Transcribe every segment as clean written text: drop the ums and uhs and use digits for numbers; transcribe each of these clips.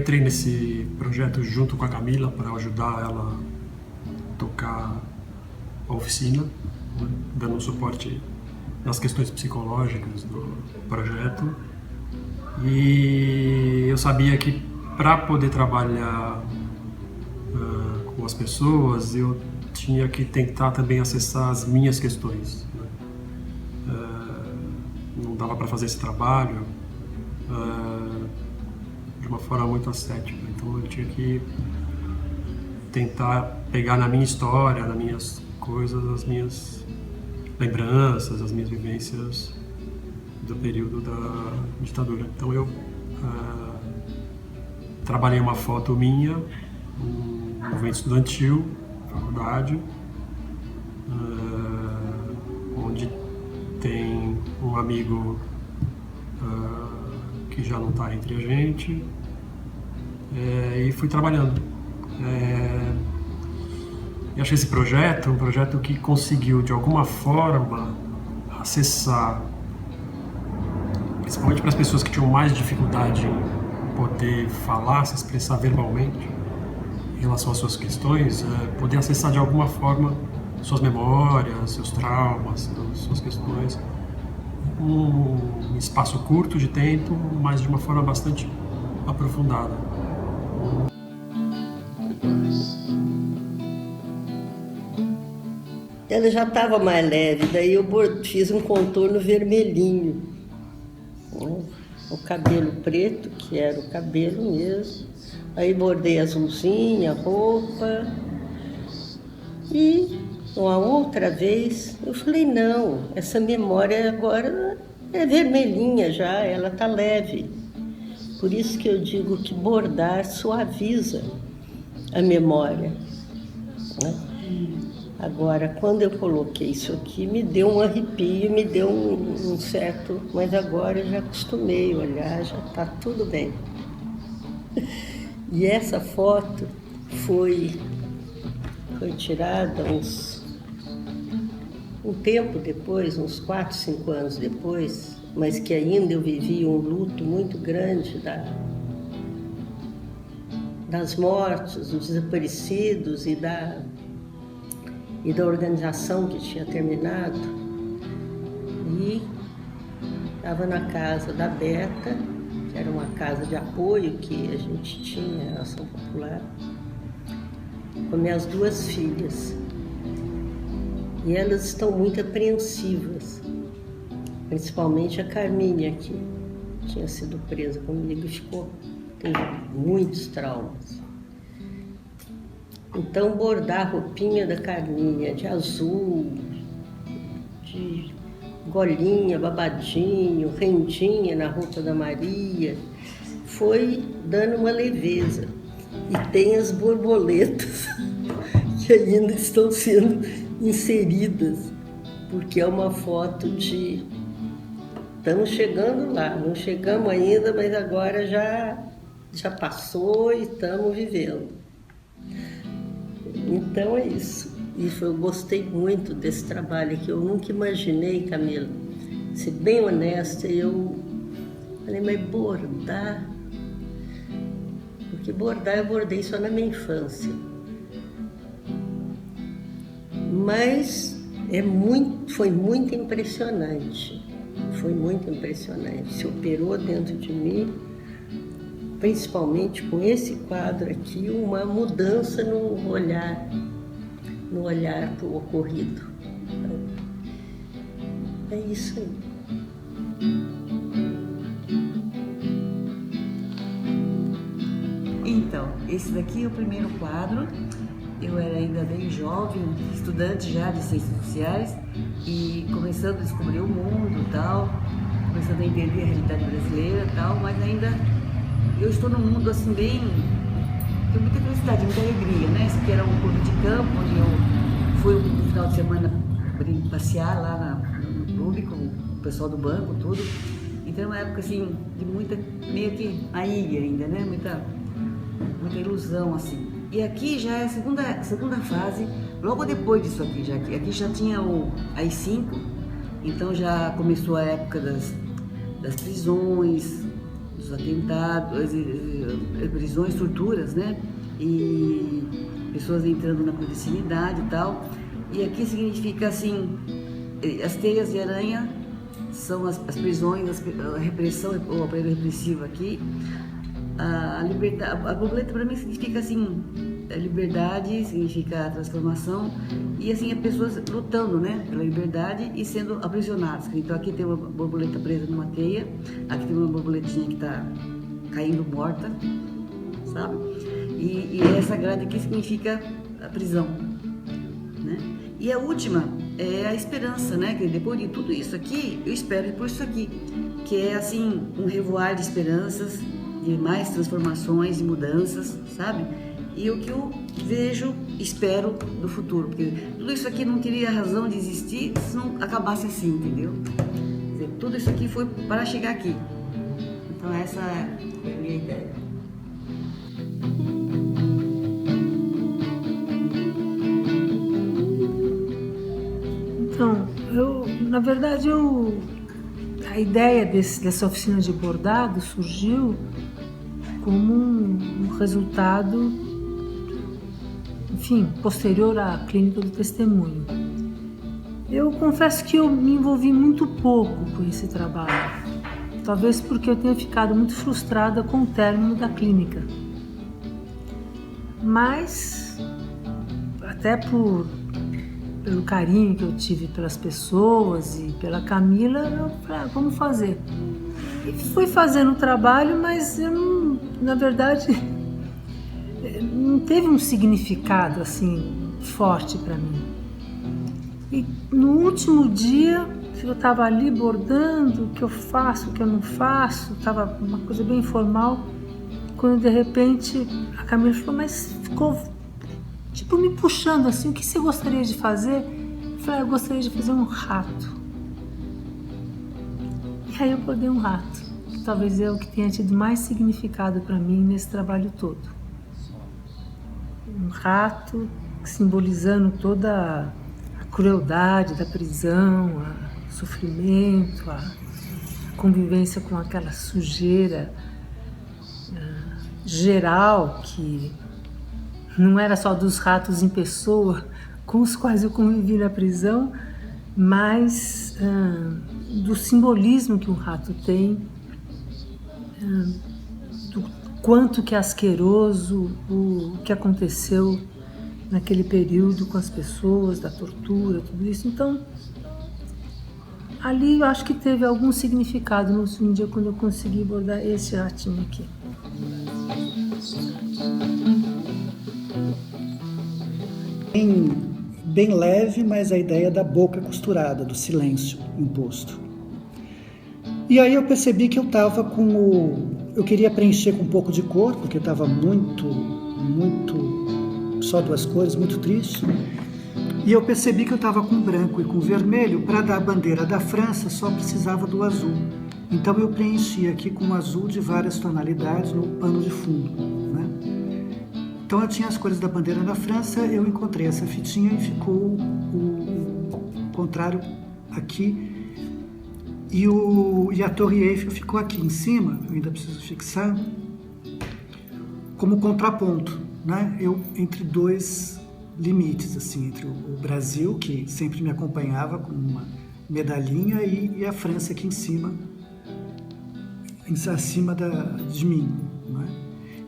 entrei nesse projeto junto com a Camila para ajudar ela a tocar a oficina, né, dando um suporte nas questões psicológicas do projeto. E eu sabia que para poder trabalhar com as pessoas, eu tinha que tentar também acessar as minhas questões, né? Não dava para fazer esse trabalho de uma forma muito ascética, então eu tinha que tentar pegar na minha história, nas minhas coisas, as minhas lembranças, as minha vivências do período da ditadura. Então eu trabalhei uma foto minha no movimento estudantil, faculdade, onde tem um amigo que já não está entre a gente, e fui trabalhando. Eu achei esse projeto um projeto que conseguiu, de alguma forma, acessar, principalmente para as pessoas que tinham mais dificuldade em poder falar, se expressar verbalmente em relação às suas questões, poder acessar de alguma forma suas memórias, seus traumas, suas questões, um espaço curto de tempo, mas de uma forma bastante aprofundada. Ela já estava mais leve, daí eu fiz um contorno vermelhinho, né? O cabelo preto, que era o cabelo mesmo, aí bordei azulzinha, roupa, e uma outra vez eu falei, não, essa memória agora é vermelhinha já, ela está leve. Por isso que eu digo que bordar suaviza a memória, né? Agora, quando eu coloquei isso aqui, me deu um arrepio, me deu um certo... Mas agora eu já acostumei a olhar, já está tudo bem. E essa foto foi tirada um tempo depois, uns 4, 5 anos depois, mas que ainda eu vivia um luto muito grande das mortes, dos desaparecidos e da organização que tinha terminado. E estava na casa da Beta, que era uma casa de apoio que a gente tinha, a Ação Popular, com minhas 2 filhas. E elas estão muito apreensivas, principalmente a Carminha, que tinha sido presa comigo e tem muitos traumas. Então, bordar a roupinha da Carminha de azul, de golinha, babadinho, rendinha na roupa da Maria, foi dando uma leveza. E tem as borboletas que ainda estão sendo inseridas, porque é uma foto de... Estamos chegando lá, não chegamos ainda, mas agora já passou e estamos vivendo. Então é isso. E eu gostei muito desse trabalho aqui. Eu nunca imaginei, Camila, ser bem honesta, eu falei, mas bordar... Porque bordar eu bordei só na minha infância. Mas foi muito impressionante. Foi muito impressionante. Se operou dentro de mim, principalmente com esse quadro aqui, uma mudança no olhar para o ocorrido. É isso aí. Então, esse daqui é o primeiro quadro. Eu era ainda bem jovem, estudante já de Ciências Sociais e começando a descobrir o mundo e tal, começando a entender a realidade brasileira e tal, mas ainda eu estou num mundo assim bem... tenho muita felicidade, muita alegria, né? Esse aqui era um clube de campo, onde eu fui no final de semana passear lá no clube com o pessoal do banco, tudo. Então é uma época assim, de muita, meio que a ilha ainda, né? Muita ilusão assim. E aqui já é a segunda fase, logo depois disso aqui, aqui já tinha o AI-5, então já começou a época das prisões, dos os atentados, prisões, torturas, né? E pessoas entrando na clandestinidade e tal. E aqui significa assim, as teias de aranha são as prisões, a repressão, o aparelho repressivo aqui. A liberdade, a borboleta para mim significa assim, a liberdade, significa a transformação e assim as pessoas lutando, né, pela liberdade e sendo aprisionadas. Então aqui tem uma borboleta presa numa teia, aqui tem uma borboletinha que está caindo morta, sabe? E essa grade aqui significa a prisão, né? E a última é a esperança, né? Que depois de tudo isso aqui, eu espero por isso aqui, que é assim um revoar de esperanças, de mais transformações e mudanças, sabe? E o que eu vejo, espero do futuro, porque tudo isso aqui não teria razão de existir se não acabasse assim, entendeu? Quer dizer, tudo isso aqui foi para chegar aqui. Então essa é a minha ideia. Então, na verdade, a ideia dessa oficina de bordado surgiu como um resultado, enfim, posterior à clínica do testemunho. Eu confesso que eu me envolvi muito pouco com esse trabalho, talvez porque eu tenha ficado muito frustrada com o término da clínica. Mas, até pelo carinho que eu tive pelas pessoas e pela Camila, eu falei, vamos fazer. E fui fazendo o trabalho, mas eu não, na verdade, não teve um significado assim forte para mim. E no último dia, eu estava ali bordando, o que eu faço, o que eu não faço, estava uma coisa bem informal, quando de repente a Camila falou, mas ficou tipo me puxando assim, o que você gostaria de fazer? Eu falei, eu gostaria de fazer um rato. E aí eu bordei um rato, que talvez é o que tenha tido mais significado para mim nesse trabalho todo. Um rato simbolizando toda a crueldade da prisão, o sofrimento, a convivência com aquela sujeira geral que não era só dos ratos em pessoa com os quais eu convivi na prisão, mas do simbolismo que um rato tem, do quanto que é asqueroso o que aconteceu naquele período com as pessoas, da tortura, tudo isso. Então, ali eu acho que teve algum significado no último dia quando eu consegui bordar esse ratinho aqui. Bem leve, mas a ideia da boca costurada, do silêncio imposto. E aí eu percebi que eu estava eu queria preencher com um pouco de cor, porque eu estava muito, só duas cores, muito triste. E eu percebi que eu estava com branco e com vermelho, para dar a bandeira da França só precisava do azul. Então eu preenchi aqui com azul de várias tonalidades no pano de fundo, né? Então eu tinha as cores da bandeira da França, eu encontrei essa fitinha e ficou o contrário aqui. E a Torre Eiffel ficou aqui em cima, eu ainda preciso fixar, como contraponto, né? Entre dois limites, assim, entre o Brasil, que sempre me acompanhava com uma medalhinha, e a França aqui em cima, acima de mim, né?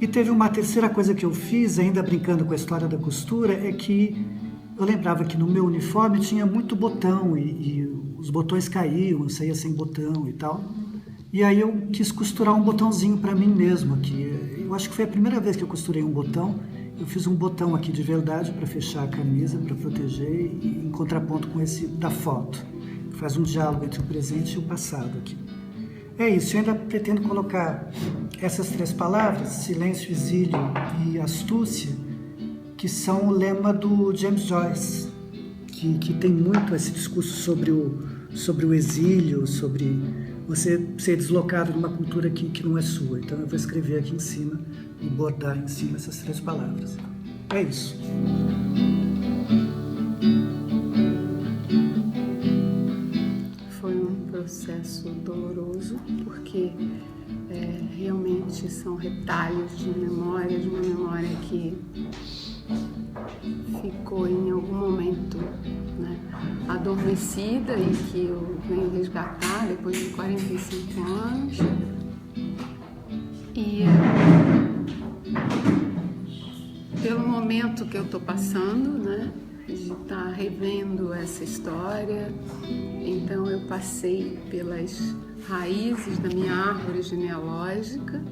E teve uma terceira coisa que eu fiz, ainda brincando com a história da costura, é que eu lembrava que no meu uniforme tinha muito botão e os botões caíam, eu saía sem botão e tal. E aí eu quis costurar um botãozinho para mim mesmo aqui. Eu acho que foi a primeira vez que eu costurei um botão. Eu fiz um botão aqui de verdade para fechar a camisa, para proteger, e em contraponto com esse da foto. Faz um diálogo entre o presente e o passado aqui. É isso, eu ainda pretendo colocar essas três palavras, silêncio, exílio e astúcia, que são o lema do James Joyce, que tem muito esse discurso sobre o exílio, sobre você ser deslocado numa cultura que não é sua. Então eu vou escrever aqui em cima e bordar em cima essas três palavras. É isso. Foi um processo doloroso, porque realmente parte são retalhos de memória, de uma memória que ficou em algum momento, né, adormecida e que eu venho resgatar depois de 45 anos. E pelo momento que eu estou passando, né, de estar revendo essa história, então eu passei pelas raízes da minha árvore genealógica,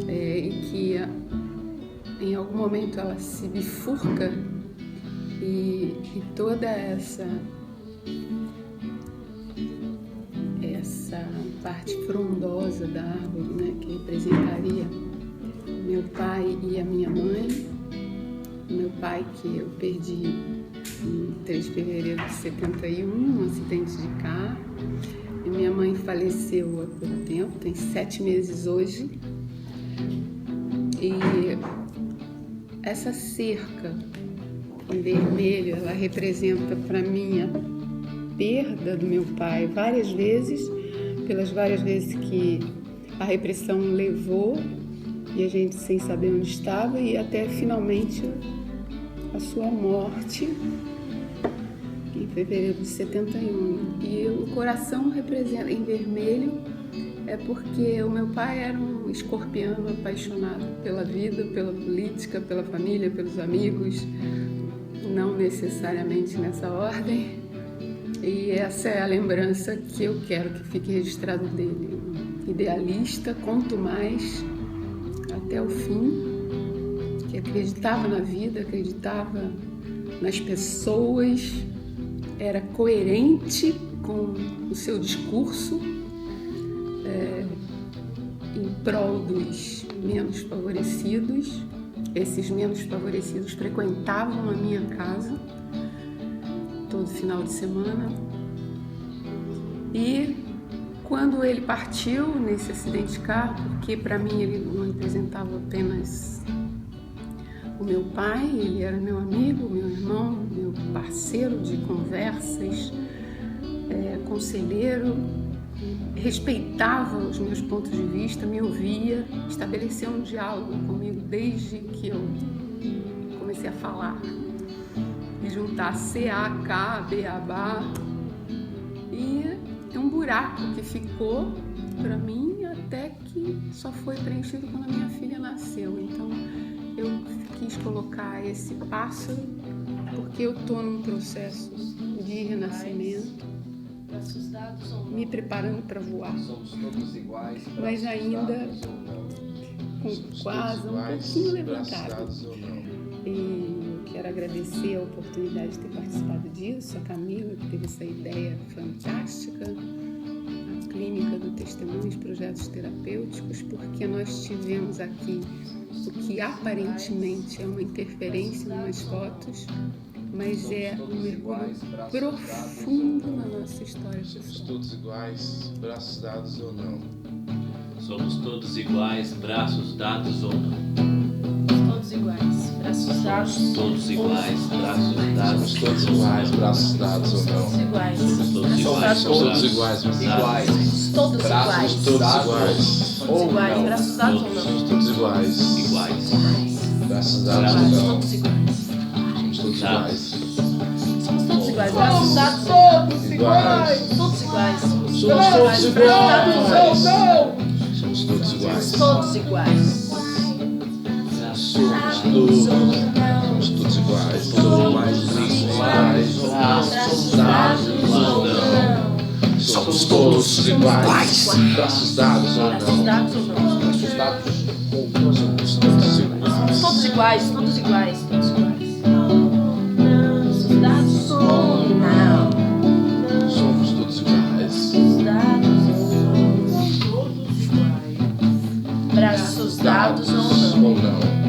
e que em algum momento ela se bifurca e toda essa parte frondosa da árvore, né, que representaria meu pai e a minha mãe. Meu pai, que eu perdi em 3 de fevereiro de 71, num acidente de carro. E minha mãe faleceu há pouco tempo, tem 7 meses hoje. E essa cerca em vermelho, ela representa para mim a perda do meu pai várias vezes, pelas várias vezes que a repressão levou e a gente sem saber onde estava, e até finalmente a sua morte em fevereiro de 71. E o coração representa em vermelho é porque o meu pai era um escorpiano apaixonado pela vida, pela política, pela família, pelos amigos, não necessariamente nessa ordem. E essa é a lembrança que eu quero que fique registrado dele. Idealista, quanto mais, até o fim, que acreditava na vida, acreditava nas pessoas, era coerente com o seu discurso em prol dos menos favorecidos. Esses menos favorecidos frequentavam a minha casa todo final de semana. E quando ele partiu nesse acidente de carro, porque para mim ele não representava apenas o meu pai, ele era meu amigo, meu irmão, meu parceiro de conversas, conselheiro, respeitava os meus pontos de vista, me ouvia, estabeleceu um diálogo comigo desde que eu comecei a falar e juntar C-A, K, B, A, B. E é um buraco que ficou para mim até que só foi preenchido quando a minha filha nasceu. Então eu quis colocar esse pássaro porque eu estou num processo de renascimento, me preparando para voar, mas ainda com quase um pouquinho levantado. E eu quero agradecer a oportunidade de ter participado disso, a Camila, que teve essa ideia fantástica, a Clínica do Testemunho, os projetos terapêuticos, porque nós tivemos aqui o que aparentemente é uma interferência em umas fotos, mas é um mergulho profundo na nossa história pessoal. Somos todos iguais, braços dados ou não. Somos todos iguais, braços dados ou não. Todos iguais, braços dados. Todos iguais, braços dados. Somos todos iguais, braços dados ou não. Todos iguais. Todos iguais, Todos iguais, Iguais. Todos iguais. todos iguais. Todos iguais, braços dados ou não. Somos todos iguais, Iguais. braços dados ou não. Todos iguais. Somos todos iguais. Somos todos iguais, braços dados ou não. Todos iguais. Todos iguais. Somos todos iguais. Somos todos iguais. Todos iguais. Somos todos iguais. Braços dados ou não. Somos todos iguais. Braços dados ou Braços não. dados ou não. Braços dados ou não. Somos todos iguais. Todos iguais, todos iguais, todos iguais. Braços dados ou não. Somos todos iguais. Braços dados ou não. Ou não.